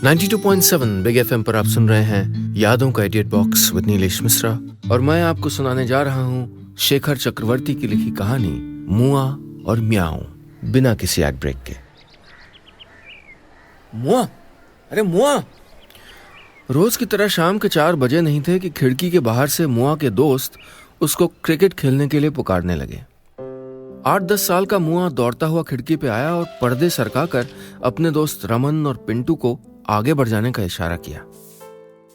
92.7 big FM पर आप सुन रहे हैं यादों का edit box with Nilesh Mishra और मैं आपको सुनाने जा रहा हूँ शेखर चक्रवर्ती की लिखी कहानी मुआ और म्याऊ बिना किसी एड ब्रेक के। मुआ, अरे मुआ। रोज की तरह शाम के 4 बजे नहीं थे कि खिड़की के बाहर से मुआ के दोस्त उसको क्रिकेट खेलने के लिए पुकारने लगे। 8-10 साल का मुआ दौड़ता हुआ खिड़की पे आया और पर्दे सरकाकर अपने दोस्त रमन और पिंटू को आगे बढ़ जाने का इशारा किया।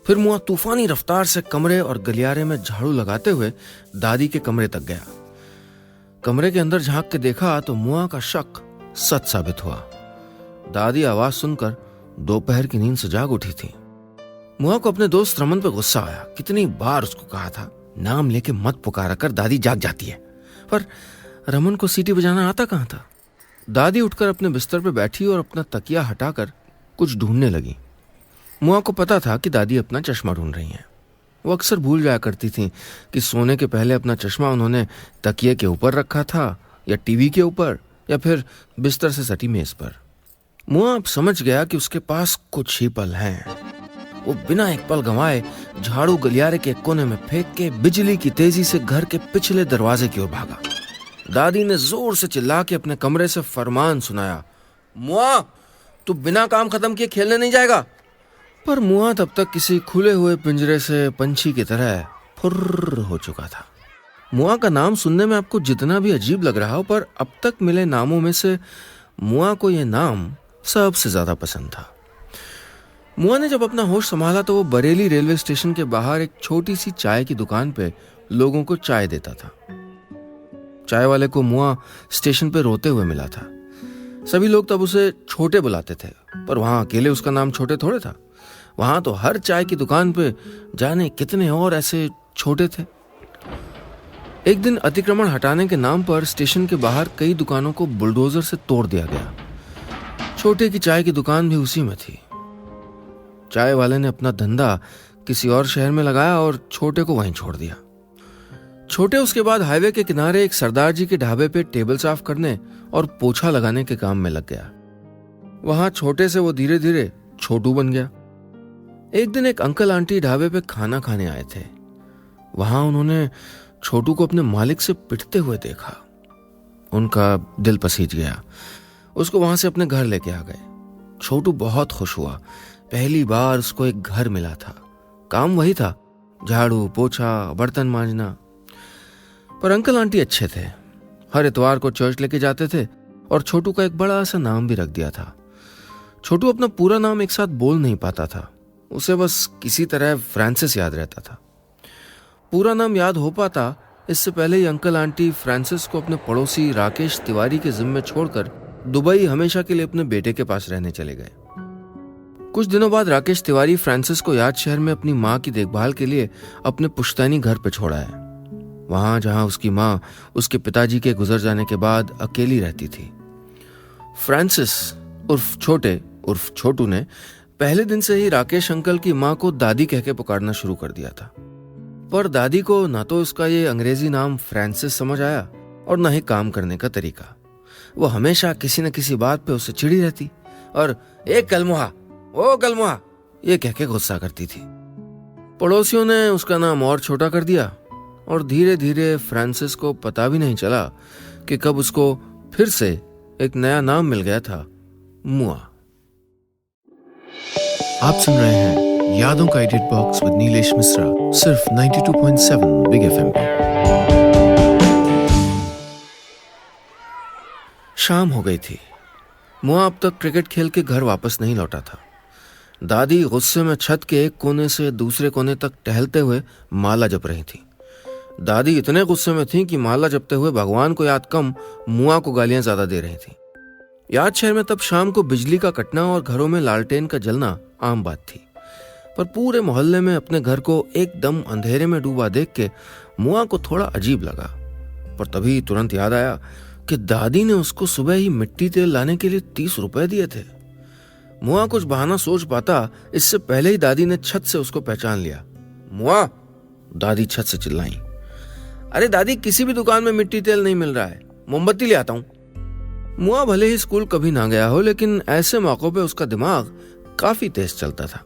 फिर मुआ तूफानी रफ्तार से कमरे और गलियारे में झाड़ू लगाते हुए दादी के कमरे तक गया। कमरे के अंदर झांक के देखा तो मुआ का शक सच साबित हुआ। दादी आवाज सुनकर दोपहर की नींद से जाग उठी थी। मुआ को अपने दोस्त रमन पे गुस्सा आया। कितनी बार उसको कहा था नाम लेके मत पुकारा कर, दादी जाग जाती है। पर रमन को सीटी बजाना आता कहां था। दादी उठकर अपने बिस्तर पे बैठी और अपना तकिया हटाकर कुछ ढूंढने लगी। मुआ को पता था कि दादी अपना चश्मा ढूंढ रही हैं। वो अक्सर भूल जाया करती थी कि सोने के पहले अपना चश्मा उन्होंने तकिए के ऊपर रखा था या टीवी के ऊपर या फिर बिस्तर से सटी मेज पर। मुआ अब समझ गया कि उसके पास कुछ ही पल हैं। वो बिना एक पल गंवाए झाड़ू गलियारे के कोने में फेंक के बिजली की तेजी से घर के पिछले दरवाजे की ओर भागा। दादी ने जोर से चिल्ला के अपने कमरे से फरमान सुनाया, मुआ, तू बिना काम खत्म किए खेलने नहीं जाएगा। पर मुआ तब तक किसी खुले हुए पिंजरे से पंछी की तरह फुर्र हो चुका था। मुआ का नाम सुनने में आपको जितना भी अजीब लग रहा हो, पर अब तक मिले नामों में से मुआ को यह नाम सबसे ज्यादा पसंद था। मुआ ने जब अपना होश संभाला तो वो बरेली रेलवे स्टेशन के बाहर एक छोटी सी चाय की दुकान पे लोगों को चाय देता था। चाय वाले को मुआ स्टेशन पे रोते हुए मिला था। सभी लोग तब उसे छोटे बुलाते थे, पर वहां अकेले उसका नाम छोटे थोड़े था। वहां तो हर चाय की दुकान पे जाने कितने और ऐसे छोटे थे। एक दिन अतिक्रमण हटाने के नाम पर स्टेशन के बाहर कई दुकानों को बुलडोजर से तोड़ दिया गया। छोटे की चाय की दुकान भी उसी में थी। चाय वाले ने अपना धंधा किसी और शहर में लगाया और छोटे को वहीं छोड़ दिया। छोटे उसके बाद हाईवे के किनारे एक सरदार जी के ढाबे पे टेबल साफ करने और पोछा लगाने के काम में लग गया। वहां छोटे से वो धीरे धीरे छोटू बन गया। एक दिन एक अंकल आंटी ढाबे पे खाना खाने आए थे। वहां उन्होंने छोटू को अपने मालिक से पिटते हुए देखा। उनका दिल पसीज गया। उसको वहां से अपने घर लेके आ गए। छोटू बहुत खुश हुआ। पहली बार उसको एक घर मिला था। काम वही था, झाड़ू पोछा बर्तन मांजना। पर अंकल आंटी अच्छे थे। हर इतवार को चर्च लेके जाते थे और छोटू का एक बड़ा सा नाम भी रख दिया था। छोटू अपना पूरा नाम एक साथ बोल नहीं पाता था। उसे बस किसी तरह फ्रांसिस याद रहता था। पूरा नाम याद हो पाता इससे पहले ही अंकल आंटी फ्रांसिस को अपने पड़ोसी राकेश तिवारी के जिम्मे छोड़कर दुबई हमेशा के लिए अपने बेटे के पास रहने चले गए। कुछ दिनों बाद राकेश तिवारी फ्रांसिस को याद शहर में अपनी माँ की देखभाल के लिए अपने पुश्तैनी घर पे छोड़ा है। वहां जहां उसकी माँ उसके पिताजी के गुजर जाने के बाद अकेली रहती थी। फ्रांसिस उर्फ छोटे उर्फ छोटू ने पहले दिन से ही राकेश अंकल की माँ को दादी कह के पुकारना शुरू कर दिया था। पर दादी को ना तो उसका ये अंग्रेजी नाम फ्रांसिस समझ आया और ना ही काम करने का तरीका। वो हमेशा किसी न किसी बात पे उससे चिड़ी रहती और एक कलमुहा, ओ कलमुहा, ये कह के गुस्सा करती थी। पड़ोसियों ने उसका नाम और छोटा कर दिया और धीरे धीरे फ्रांसिस को पता भी नहीं चला कि कब उसको फिर से एक नया नाम मिल गया था, मुआ। आप सुन रहे हैं यादों का edit box with Nilesh Mishra, सिर्फ 92.7 बिग एफएम पे। शाम हो गई थी। मुआ अब तक क्रिकेट खेल के घर वापस नहीं लौटा था। दादी गुस्से में छत के एक कोने से दूसरे कोने तक टहलते हुए माला जप रही थी। दादी इतने गुस्से में थी कि माला जपते हुए भगवान को याद कम मुआ को गालियां ज्यादा दे रही थी। याद शहर में तब शाम को बिजली का कटना और घरों में लालटेन का जलना आम बात थी। पर पूरे मोहल्ले में अपने घर को एकदम अंधेरे में डूबा देख के मुआ को थोड़ा अजीब लगा। पर तभी तुरंत याद आया कि दादी ने उसको सुबह ही मिट्टी तेल लाने के लिए 30 रुपए दिए थे। मुआ कुछ बहाना सोच पाता इससे पहले ही दादी ने छत से उसको पहचान लिया। मुआ, दादी छत से चिल्लाई। अरे दादी, किसी भी दुकान में मिट्टी तेल नहीं मिल रहा है, मोमबत्ती ले आता हूं। मुआ भले ही स्कूल कभी ना गया हो, लेकिन ऐसे मौकों पे उसका दिमाग काफी तेज चलता था।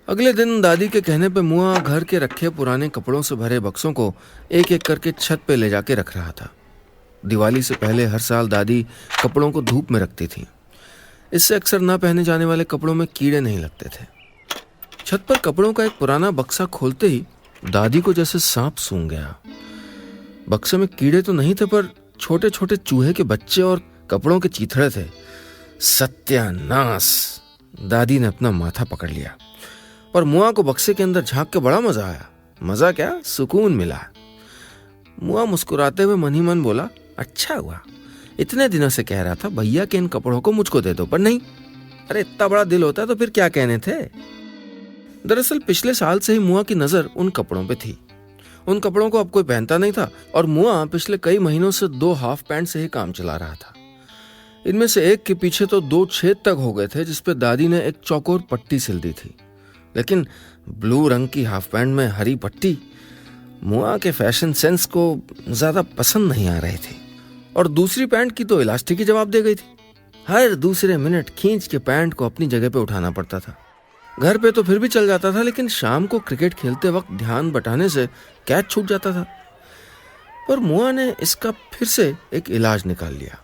अगले दिन दादी के कहने पे मुआ घर के रखे पुराने कपड़ों से भरे बक्सों को एक एक करके छत पे ले जाके रख रहा था। दिवाली से पहले हर साल दादी कपड़ों को धूप में रखती थी। इससे अक्सर ना पहने जाने वाले कपड़ों में कीड़े नहीं लगते थे। छत पर कपड़ों का एक पुराना बक्सा खोलते ही दादी को जैसे सांप सूंघ गया। बक्से में कीड़े तो नहीं थे, पर छोटे छोटे चूहे के बच्चे और कपड़ों के चीथड़े थे। सत्यानाश! दादी ने अपना माथा पकड़ लिया। पर मुआ को बक्से के अंदर झांक के बड़ा मजा आया। मजा क्या, सुकून मिला। मुआ मुस्कुराते हुए मन ही मन बोला, अच्छा हुआ, इतने दिनों से कह रहा था भैया के इन कपड़ों को मुझको दे दो, पर नहीं। अरे इतना बड़ा दिल होता तो फिर क्या कहने थे। दरअसल पिछले साल से ही मुआ की नजर उन कपड़ों पे थी। उन कपड़ों को अब कोई पहनता नहीं था और मुआ पिछले कई महीनों से 2 हाफ पैंट से ही काम चला रहा था। इनमें से एक के पीछे तो 2 छेद तक हो गए थे, जिसपे दादी ने एक चौकोर पट्टी सिल दी थी। लेकिन ब्लू रंग की हाफ पैंट में हरी पट्टी मुआ के फैशन सेंस को ज्यादा पसंद नहीं आ रही थी। और दूसरी पैंट की तो इलास्टिक ही जवाब दे गई थी। हर दूसरे मिनट खींच के पैंट को अपनी जगह पे उठाना पड़ता था। घर पे तो फिर भी चल जाता था, लेकिन शाम को क्रिकेट खेलते वक्त ध्यान बटाने से कैच छूट जाता था। पर मुआ ने इसका फिर से एक इलाज निकाल लिया।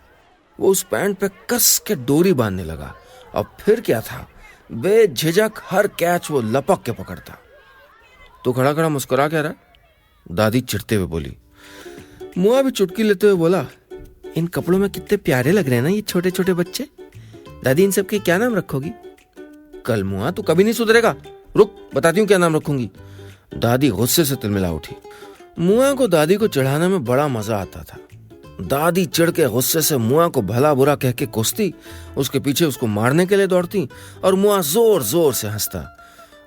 वो उस पैंट पे कस के डोरी बांधने लगा। अब फिर क्या था, बेझिझक हर कैच वो लपक के पकड़ता। तो खड़ा खड़ा मुस्कुरा क्या रहा? दादी चिढ़ते हुए बोली। मुआ भी चुटकी लेते हुए बोला, इन कपड़ों में कितने प्यारे लग रहे हैं ना ये छोटे छोटे बच्चे। दादी इन सब के क्या नाम रखोगी? कल मुआ तू कभी नहीं सुधरेगा, रुक बताती हूँ क्या नाम रखूंगी। दादी गुस्से से तिलमिला उठी। मुआ को दादी को चिढ़ाने में बड़ा मजा आता था। दादी चिढ़ के गुस्से से मुआ को भला बुरा कह के कोसती, उसके पीछे उसको मारने के लिए दौड़ती और मुआ जोर जोर से हंसता।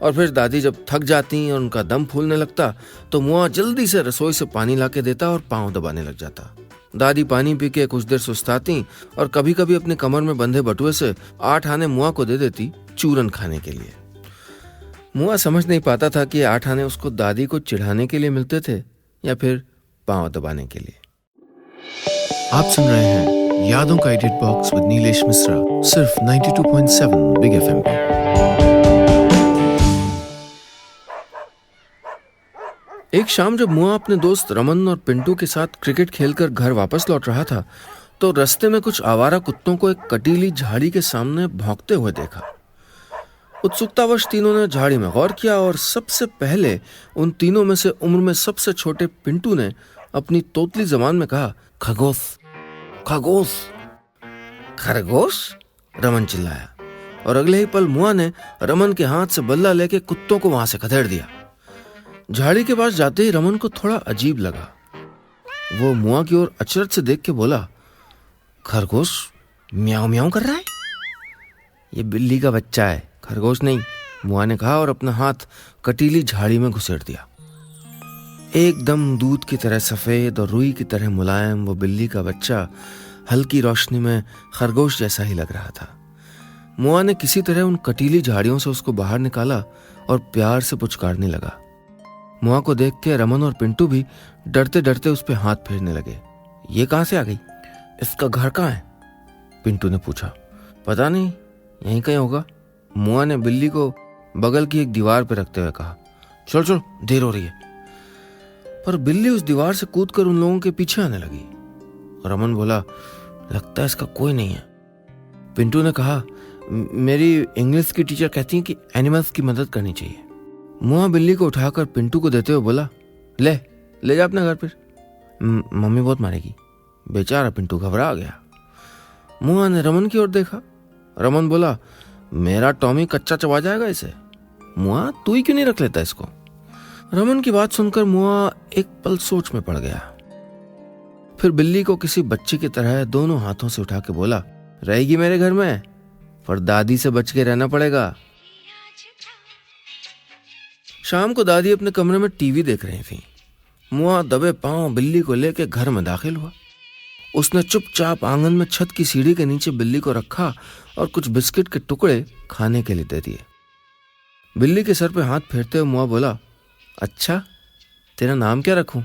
और फिर दादी जब थक जाती और उनका दम फूलने लगता तो मुआ जल्दी से रसोई से पानी लाके देता और पांव दबाने लग जाता। दादी पानी पी के कुछ देर सुस्ताती और कभी कभी अपने कमर में बंधे बटुए से 8 आने मुआ को दे देती चूरन खाने के लिए। मुआ समझ नहीं पाता था कि 8 आने उसको दादी को चिढ़ाने के लिए मिलते थे या फिर पांव दबाने के लिए। आप सुन रहे हैं यादों का edit box with Nilesh Mishra, सिर्फ 92.7 बिग एफएम पे। एक शाम जब मुआ अपने दोस्त रमन और पिंटू के साथ क्रिकेट खेलकर घर वापस लौट रहा था तो रास्ते में कुछ आवारा कुत्तों को एक कटीली झाड़ी के सामने भौंकते हुए देखा। उत्सुकतावश तीनों ने झाड़ी में गौर किया और सबसे पहले उन तीनों में से उम्र में सबसे छोटे पिंटू ने अपनी तोतली जबान में कहा, खरगोश खरगोश खरगोश। रमन चिल्लाया और अगले ही पल मुआ ने रमन के हाथ से बल्ला लेके कुत्तों को वहां से खदेड़ दिया। झाड़ी के पास जाते ही रमन को थोड़ा अजीब लगा। वो मुआ की ओर अचरज से देख के बोला, खरगोश म्याऊं म्याऊं कर रहा है? ये बिल्ली का बच्चा है, खरगोश नहीं, मुआ ने कहा और अपना हाथ कटीली झाड़ी में घुसेड़ दिया। एकदम दूध की तरह सफेद और रुई की तरह मुलायम वो बिल्ली का बच्चा हल्की रोशनी में खरगोश जैसा ही लग रहा था। मुआ ने किसी तरह उन कटीली झाड़ियों से उसको बाहर निकाला और प्यार से पुचकारने लगा। मुआ को देख के रमन और पिंटू भी डरते डरते उस पर हाथ फेरने लगे। ये कहां से आ गई? इसका घर कहाँ है? पिंटू ने पूछा। पता नहीं, यहीं कहीं होगा, मुआ ने बिल्ली को बगल की एक दीवार पर रखते हुए कहा। चलो चलो, देर हो रही है। पर बिल्ली उस दीवार से कूदकर उन लोगों के पीछे आने लगी। रमन बोला, लगता है इसका कोई नहीं है। पिंटू ने कहा, मेरी इंग्लिश की टीचर कहती है कि एनिमल्स की मदद करनी चाहिए। मुआ बिल्ली को उठाकर पिंटू को देते हुए बोला, ले जा अपने घर पर, मम्मी बहुत मारेगी। बेचारा पिंटू घबरा गया। मुआ ने रमन की ओर देखा। रमन बोला, मेरा टॉमी कच्चा चबा जाएगा इसे। मुआ तू ही क्यों नहीं रख लेता इसको? रमन की बात सुनकर मुआ एक पल सोच में पड़ गया। फिर बिल्ली को किसी बच्चे की तरह दोनों हाथों से उठा के बोला, रहेगी मेरे घर में, पर दादी से बच के रहना पड़ेगा। शाम को दादी अपने कमरे में टीवी देख रही थी। मुआ दबे पांव बिल्ली को लेकर घर में दाखिल हुआ। उसने चुपचाप आंगन में छत की सीढ़ी के नीचे बिल्ली को रखा और कुछ बिस्किट के टुकड़े खाने के लिए दे दिए। बिल्ली के सर पे हाथ फेरते हुए मुआ बोला, अच्छा तेरा नाम क्या रखूं?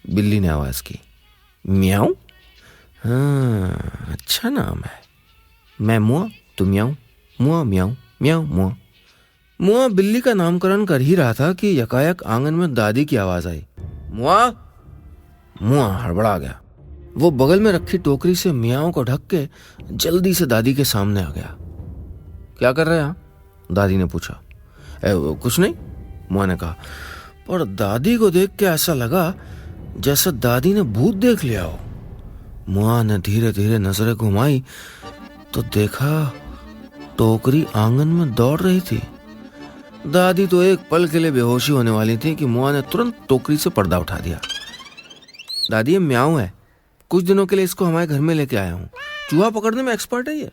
बिल्ली ने आवाज की, म्याऊं। हाँ, अच्छा नाम है। मैं मुआ, तो म्याऊं मुआ म्याऊं म्याऊं मुआ। मुआ बिल्ली का नामकरण कर ही रहा था कि यकायक आंगन में दादी की आवाज आई, मुआ। मुआ हड़बड़ा गया। वो बगल में रखी टोकरी से मियाओं को ढक के जल्दी से दादी के सामने आ गया। क्या कर रहे हैं? दादी ने पूछा। कुछ नहीं, मुआ ने कहा। पर दादी को देख के ऐसा लगा जैसे दादी ने भूत देख लिया हो। मुआ ने धीरे धीरे नजरें घुमाई तो देखा टोकरी आंगन में दौड़ रही थी। दादी तो एक पल के लिए बेहोशी होने वाली थी कि मुआ ने तुरंत टोकरी से पर्दा उठा दिया। दादी, ये म्याऊं है, कुछ दिनों के लिए इसको हमारे घर में लेके आया हूँ। चूहा पकड़ने में एक्सपर्ट है ये।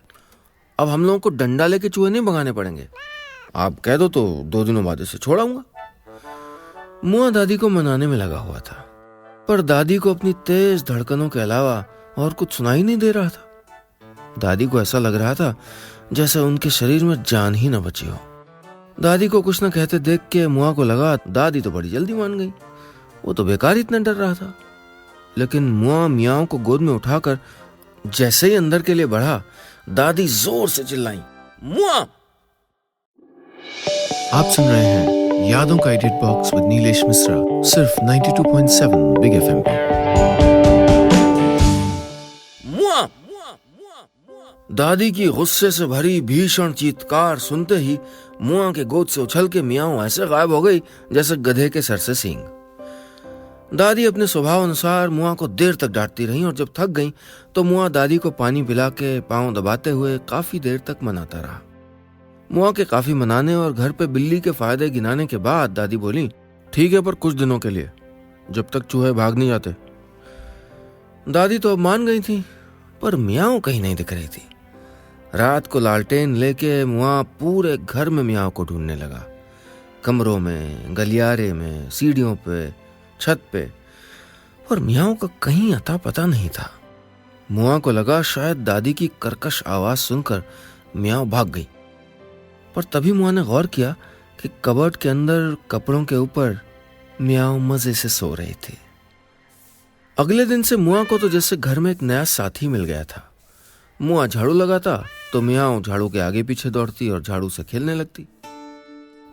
अब हम लोगों को डंडा लेके चूहे नहीं भगाने पड़ेंगे। आप कह दो तो 2 दिनों बाद इसे छोड़ाऊंगा। मुआ दादी को मनाने में लगा हुआ था, पर दादी को अपनी तेज धड़कनों के अलावा और कुछ सुनाई नहीं दे रहा था। दादी को ऐसा लग रहा था जैसे उनके शरीर में जान ही न बची हो। दादी को कुछ न कहते देख के मुआ को लगा दादी तो बड़ी जल्दी मान गई। वो तो बेकार इतना डर रहा था। लेकिन मुआ मियाओं को गोद में उठाकर जैसे ही अंदर के लिए बढ़ा, दादी जोर से चिल्लाई, मुआ। आप सुन रहे हैं यादों का edit box with Nilesh Mishra, सिर्फ 92.7 बिग एफएम पे। मुआ। दादी की गुस्से से भरी भीषण चीत्कार सुनते ही मुआ के गोद से उछल के मियाओं ऐसे गायब हो गई जैसे गधे के सर से सींग। दादी अपने स्वभाव अनुसार मुआ को देर तक डांटती रही और जब थक गई तो मुआ दादी को पानी पिला के पांव दबाते हुए काफी देर तक मनाता रहा। मुआ के काफी मनाने और घर पे बिल्ली के फायदे गिनाने के बाद दादी बोली, ठीक है, पर कुछ दिनों के लिए, जब तक चूहे भाग नहीं जाते। दादी तो अब मान गई थी, पर मियाओं कहीं नहीं दिख रही थी। रात को लालटेन लेके मुआ पूरे घर में मियाओं को ढूंढने लगा। कमरों में, गलियारे में, सीढ़ियों पे, छत पे, और मियाओं का कहीं अता पता नहीं था। मुआ को लगा शायद दादी की कर्कश आवाज सुनकर मियाओं भाग गई। पर तभी मुआ ने गौर किया कि कबर्ड के अंदर कपड़ों के ऊपर मियाओं मजे से सो रही थी। अगले दिन से मुआ को तो जैसे घर में एक नया साथी मिल गया था। मुआ झाड़ू लगाता तो मियाओं झाड़ू के आगे पीछे दौड़ती और झाड़ू से खेलने लगती।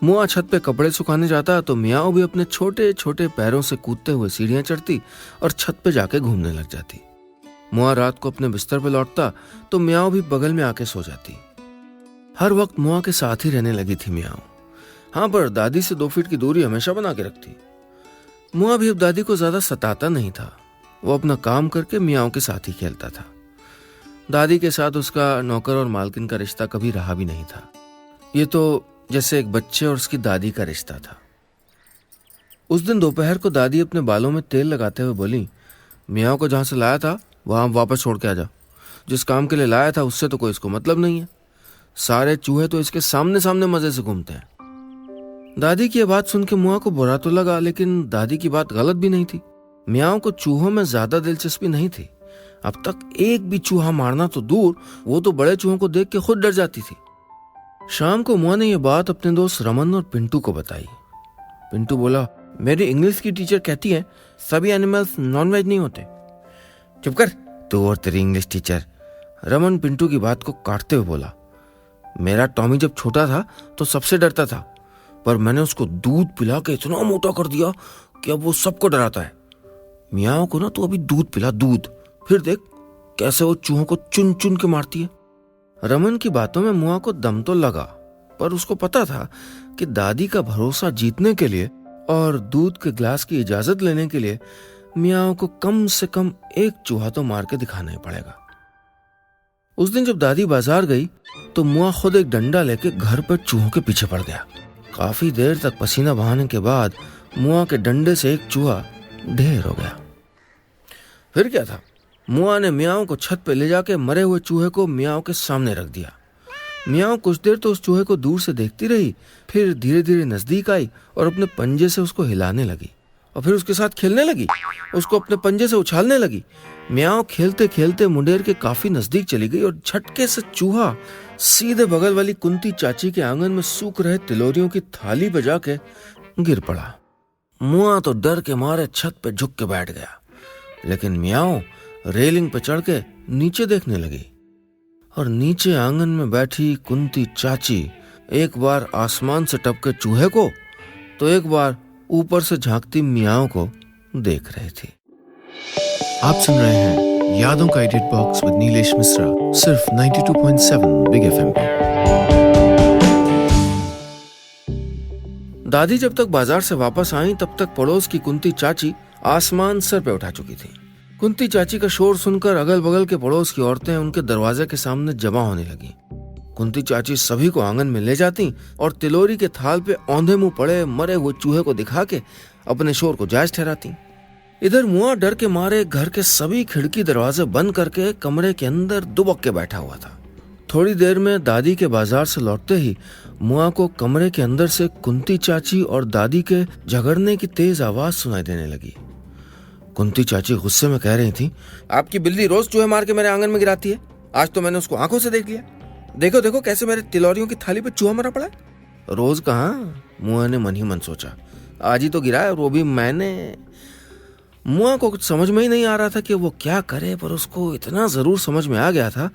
मुआ छत पे कपड़े सुखाने जाता तो मियाओं भी अपने छोटे छोटे पैरों से कूदते हुए सीढ़ियां चढ़ती और छत पे जाके घूमने लग जाती। मुआ रात को अपने बिस्तर पे लौटता तो मियाओं भी बगल में आके सो जाती। हर वक्त मुआ के साथ ही रहने लगी थी मियाओं। हाँ, पर दादी से 2 फीट की दूरी हमेशा बना के रखती। मुआ भी अब दादी को ज्यादा सताता नहीं था। वो अपना काम करके मियाओं के साथ ही खेलता था। दादी के साथ उसका नौकर और मालकिन का रिश्ता कभी रहा भी नहीं था। ये तो जैसे एक बच्चे और उसकी दादी का रिश्ता था। उस दिन दोपहर को दादी अपने बालों में तेल लगाते हुए बोली, मियाओं को जहां से लाया था वहां वापस छोड़ के आ जा। जिस काम के लिए लाया था उससे तो कोई इसको मतलब नहीं है। सारे चूहे तो इसके सामने सामने मजे से घूमते हैं। दादी की बात सुन के मुआ को बुरा तो लगा, लेकिन दादी की बात गलत भी नहीं थी। मियाओं को चूहों में ज्यादा दिलचस्पी नहीं थी। अब तक एक भी चूहा मारना तो दूर, वो तो बड़े चूहों को देख के खुद डर जाती थी। शाम को मुआ ने यह बात अपने दोस्त रमन और पिंटू को बताई। पिंटू बोला, मेरी इंग्लिश की टीचर कहती है सभी एनिमल्स नॉनवेज नहीं होते। चुप कर तू और तेरी इंग्लिश टीचर। रमन पिंटू की बात को काटते हुए बोला, मेरा टॉमी जब छोटा था तो सबसे डरता था, पर मैंने उसको दूध पिला के इतना मोटा कर दिया कि अब वो सबको डराता है। मियाओं को ना तू अभी दूध पिला, दूध, फिर देख कैसे वो चूहों को चुन चुन के मारती है। रमन की बातों में मुआ को दम तो लगा, पर उसको पता था कि दादी का भरोसा जीतने के लिए और दूध के ग्लास की इजाजत लेने के लिए मियाओं को कम से कम एक चूहा तो मार के दिखाना ही पड़ेगा। उस दिन जब दादी बाजार गई तो मुआ खुद एक डंडा लेके घर पर चूहों के पीछे पड़ गया। काफी देर तक पसीना बहाने के बाद मुआ के डंडे से एक चूहा ढेर हो गया। फिर क्या था, मुआ ने मियाओं को छत पे ले जाके मरे हुए चूहे को मियाओं के सामने रख दिया। मियाओं कुछ देर तो उस चूहे को दूर से देखती रही, फिर धीरे धीरे नजदीक आई और अपने पंजे से उसको हिलाने लगी और फिर उसके साथ खेलने लगी, उसको अपने पंजे से उछालने लगी। मियाओं खेलते खेलते मुंडेर के काफी नजदीक चली गई और झटके से चूहा सीधे बगल वाली कुंती चाची के आंगन में सूख रहे तिलोरियों की थाली पे जाके गिर पड़ा। मुआ तो डर के मारे छत पे झुक के बैठ गया, लेकिन मियाओं रेलिंग पे चढ़ के नीचे देखने लगी। और नीचे आंगन में बैठी कुंती चाची एक बार आसमान से टपके चूहे को तो एक बार ऊपर से झांकती मियाओं को देख रही थी। आप सुन रहे हैं यादों का edit box with Nilesh Mishra, सिर्फ 92.7 बिग एफएम पे। दादी जब तक बाजार से वापस आई तब तक पड़ोस की कुंती चाची आसमान सर पे उठा चुकी थी। कुंती चाची का शोर सुनकर अगल बगल के पड़ोस की औरतें उनके दरवाजे के सामने जमा होने लगी। कुंती चाची सभी को आंगन में ले जाती और तिलोरी के थाल पे औंधे मुंह पड़े मरे हुए चूहे को दिखा के अपने शोर को जायज ठहराती। इधर मुआ डर के मारे घर के सभी खिड़की दरवाजे बंद करके कमरे के अंदर दुबक के बैठा हुआ था। थोड़ी देर में दादी के बाजार से लौटते ही मुआ को कमरे के अंदर से कुंती चाची और दादी के झगड़ने की तेज आवाज सुनाई देने लगी। कुंती चाची गुस्से में कह रही थी, आपकी बिल्ली रोज चूहे मार के मेरे आंगन में गिराती है। आज तो मैंने उसको आंखों से देख लिया। देखो देखो कैसे मेरे तिलोरियों की थाली पे चूहा मरा पड़ा है। रोज कहाँ, मुआ ने मन ही मन सोचा, आज ही तो गिराया, वो भी मैंने। मुआ को कुछ समझ में ही नहीं आ रहा था कि वो क्या करे, पर उसको इतना जरूर समझ में आ गया था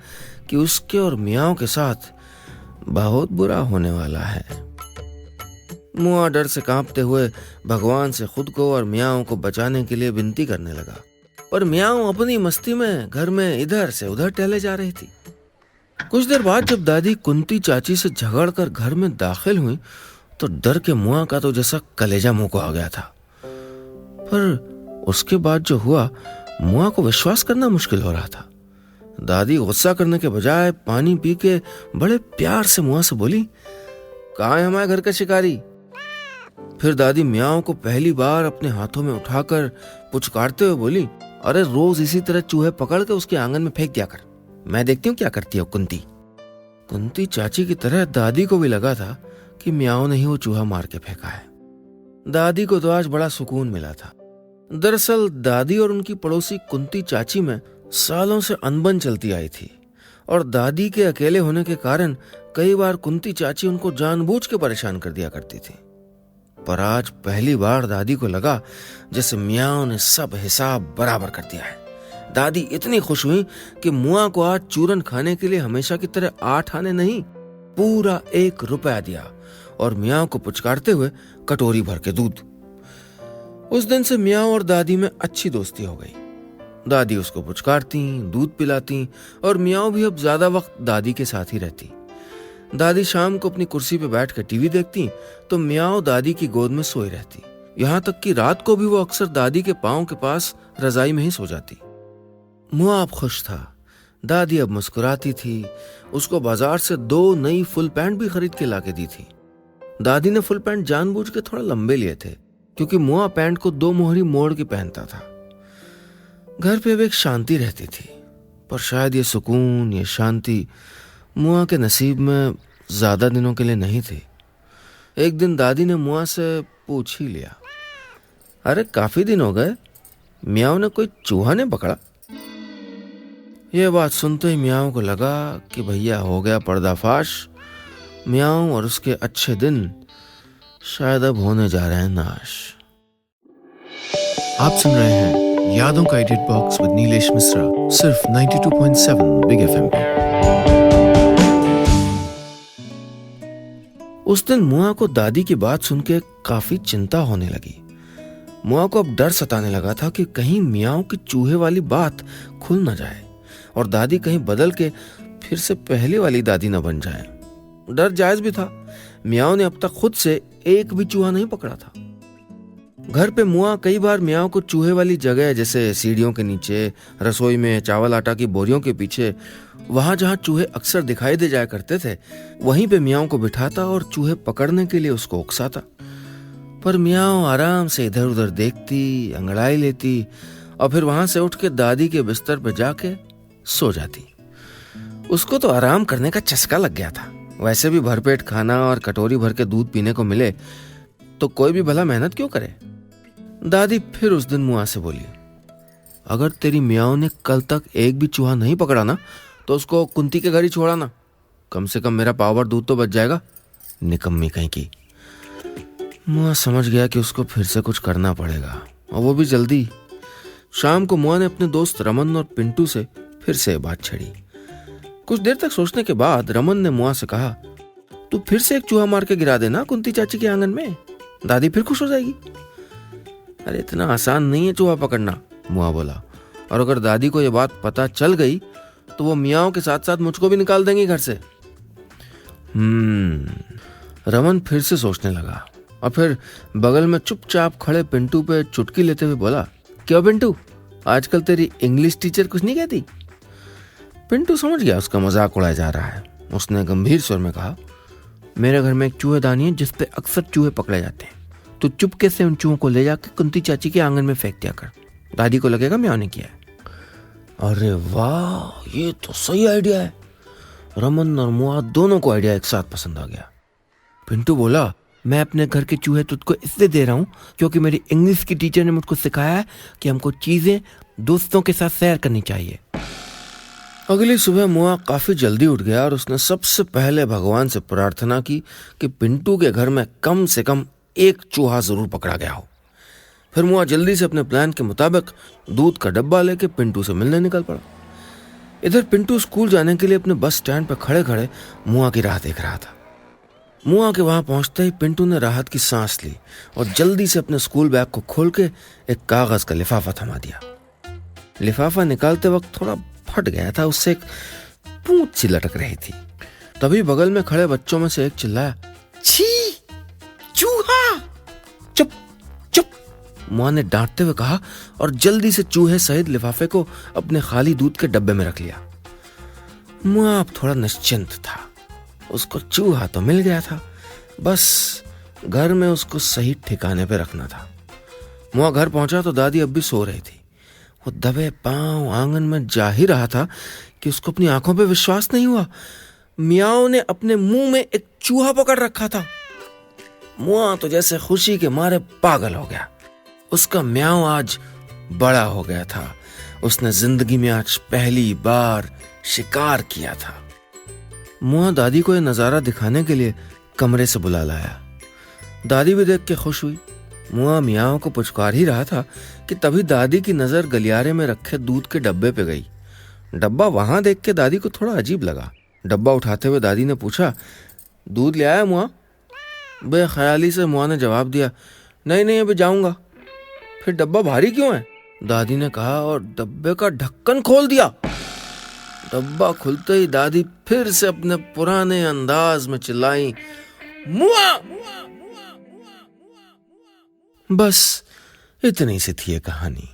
कि उसके और मियाओं के साथ बहुत बुरा होने वाला है। मुआ डर से कांपते हुए भगवान से खुद को और मियाओं को बचाने के लिए विनती करने लगा, पर मियाओं अपनी मस्ती में घर में इधर से उधर टहले जा रही थी। कुछ देर बाद जब दादी कुंती चाची से झगड़कर घर में दाखिल हुई तो डर के मुआ का तो जैसा कलेजा मुंह को आ गया था। पर उसके बाद जो हुआ, मुआ को विश्वास करना मुश्किल हो रहा था। दादी गुस्सा करने के बजाय पानी पी के बड़े प्यार से मुआ से बोली, कहाँ है हमारे घर का शिकारी। फिर दादी मियाओं को पहली बार अपने हाथों में उठाकर पुचकारते हुए बोली, अरे रोज इसी तरह चूहे पकड़ के उसके आंगन में फेंक दिया कर, मैं देखती हूँ क्या करती है कुंती। कुंती चाची की तरह दादी को भी लगा था कि मियाओं ने ही वो चूहा मार के फेंका है। दादी को तो आज बड़ा सुकून मिला था। दरअसल दादी और उनकी पड़ोसी कुंती चाची में सालों से अनबन चलती आई थी और दादी के अकेले होने के कारण कई बार कुंती चाची उनको जानबूझ के परेशान कर दिया करती थी। पर आज पहली बार दादी को लगा जैसे मियाओं ने सब हिसाब बराबर कर दिया है। दादी इतनी खुश हुई कि मुआ को आज चूरन खाने के लिए हमेशा की तरह 8 आने नहीं, पूरा 1 रुपया दिया और मियाओं को पुचकारते हुए कटोरी भर के दूध। उस दिन से मियाओं और दादी में अच्छी दोस्ती हो गई। दादी उसको पुचकारती, दूध पिलाती और मियाओं भी अब ज्यादा वक्त दादी के साथ ही रहती। दादी शाम को अपनी कुर्सी पे बैठ कर टीवी देखती तो मियाओं दादी की गोद में सोई रहती। यहाँ तक कि रात को भी वो अक्सर दादी के पांव के पास रजाई में ही सो जाती। मुआ अब खुश था। दादी अब मुस्कुराती थी। उसको बाजार से 2 नई फुल पैंट भी खरीद के लाके दी थी। दादी ने फुल पैंट जानबूझ के थोड़ा लंबे लिए थे क्योंकि मुआ पैंट को 2 मोहरी मोड़ के पहनता था। घर पे अब एक शांति रहती थी, पर शायद ये सुकून, ये शांति मुआ के नसीब में ज्यादा दिनों के लिए नहीं थी। एक दिन दादी ने मुआ से पूछ ही लिया, अरे काफी दिन हो गए, मियाओं ने कोई चूहा नहीं पकड़ा। यह बात सुनते ही मियाओं को लगा कि भैया हो गया पर्दाफाश। मियाओं और उसके अच्छे दिन शायद अब होने जा रहे हैं नाश। आप सुन रहे हैं यादों का edit box with Nilesh Mishra, सिर्फ 92.7 बिग एफएम पे। उस दिन मुआ को दादी की बात सुन के काफी चिंता होने लगी। मुआ को अब डर सताने लगा था कि कहीं मियाओं की चूहे वाली बात खुल न जाए और दादी कहीं बदल के फिर से पहली वाली दादी न बन जाए। डर जायज भी था। मियाओं ने अब तक खुद से एक भी चूहा नहीं पकड़ा था। घर पे मुआ कई बार मियाओं को चूहे वाली जगह, जैसे सीढ़ियों के नीचे, रसोई में, चावल आटा की बोरियों के पीछे, वहां जहां चूहे अक्सर दिखाई दे जाया करते थे, वहीं पे मियाओं को बिठाता और चूहे पकड़ने के लिए उसको उकसाता। पर मियाओं आराम से इधर उधर देखती, अंगड़ाई लेती और फिर वहां से उठ के दादी के बिस्तर पे जाके सो जाती। उसको तो आराम करने का चस्का लग गया था। वैसे भी भरपेट खाना और कटोरी भर के दूध पीने को मिले तो कोई भी भला मेहनत क्यों करे। दादी फिर उस दिन मुआ से बोली, अगर तेरी मियाओं ने कल तक एक भी चूहा नहीं पकड़ा ना तो उसको कुंती के घर ही छोड़ा ना, कम से कम मेरा पावर दूध तो बच जाएगा। निकम्मी कहीं की। मुआ समझ गया कि उसको फिर से कुछ करना पड़ेगा और वो भी जल्दी। शाम को मुआ ने अपने दोस्त रमन और पिंटू से फिर से बात छेड़ी। कुछ देर तक सोचने के बाद रमन ने मुआ से कहा, तू फिर से एक चूहा मार के गिरा देना कुंती चाची के आंगन में, दादी फिर खुश हो जाएगी। अरे इतना आसान नहीं है चूहा पकड़ना, मुआ बोला, और अगर दादी को यह बात पता चल गई तो वो मियाओं के साथ साथ मुझको भी निकाल देंगी घर से। रमन फिर से सोचने लगा और फिर बगल में चुपचाप खड़े पिंटू पे चुटकी लेते हुए बोला, क्यों पिंटू, आजकल तेरी इंग्लिश टीचर कुछ नहीं कहती? पिंटू समझ गया उसका मजाक उड़ाया जा रहा है। उसने गंभीर स्वर में कहा, मेरे घर में एक चूहेदानी है जिस पे अक्सर चूहे पकड़े जाते हैं। तो चुपके से उन चूहों को ले जाकर कुंती चाची के आंगन में फेंक दिया कर, दादी को लगेगा म्याऊं ने किया है। अरे वाह, ये तो सही आइडिया है। रमन और मुआ दोनों को आइडिया एक साथ पसंद आ गया। पिंटू बोला, मैं अपने घर के चूहे तुझको इसलिए दे रहा हूं क्योंकि मेरी इंग्लिश की टीचर ने मुझको सिखाया है कि हमको चीजें दोस्तों के साथ शेयर करनी चाहिए। अगली सुबह मुआ काफी जल्दी उठ गया और उसने सबसे पहले भगवान से प्रार्थना की कि पिंटू के घर में कम से कम एक चूहा जरूर पकड़ा गया हो। फिर मुआ जल्दी से अपने प्लान के मुताबिक दूध का डब्बा लेके पिंटू से मिलने निकल पड़ा। इधर पिंटू स्कूल जाने के लिए अपने बस स्टैंड पर खड़े खड़े मुआ की राह देख रहा था। मुआ के वहां पहुंचते ही पिंटू ने राहत की सांस ली और जल्दी से अपने स्कूल बैग को खोल के एक कागज का लिफाफा थमा दिया। लिफाफा निकालते वक्त थोड़ा फट गया था, उससे एक पूंछ सी लटक रही थी। तभी बगल में खड़े बच्चों में से एक चिल्लाया, छी, चूहा! चुप चुप, मुआ ने डांटते हुए कहा और जल्दी से चूहे सहित लिफाफे को अपने खाली दूध के डब्बे में रख लिया। मुआ अब थोड़ा निश्चिंत था, उसको चूहा तो मिल गया था, बस घर में उसको सही ठिकाने पे रखना था। मुआ घर पहुंचा तो दादी अब भी सो रही थी। वो दबे पांव आंगन में जा ही रहा था कि उसको अपनी आंखों पे विश्वास नहीं हुआ। मियाओं ने अपने मुंह में एक चूहा पकड़ रखा था। मुआ तो जैसे खुशी के मारे पागल हो गया। उसका म्याऊं आज बड़ा हो गया था। उसने जिंदगी में आज पहली बार शिकार किया था। मुआ दादी को यह नजारा दिखाने के लिए कमरे से बुला लाया। दादी भी देख के खुश हुई। मुआ मियाओं को पुचकार ही रहा था कि तभी दादी की नजर गलियारे में रखे दूध के डब्बे पे गई। डब्बा वहां देख के दादी को थोड़ा अजीब लगा। डब्बा उठाते हुए दादी ने पूछा, दूध ले आया मुआ? बेख्याली से मुआ ने जवाब दिया, नहीं नहीं, अभी जाऊंगा। फिर डब्बा भारी क्यों है? दादी ने कहा और डब्बे का ढक्कन खोल दिया। डब्बा खुलते ही दादी फिर से अपने पुराने अंदाज में चिल्लाई, मुआ! बस इतनी सी थी ये कहानी।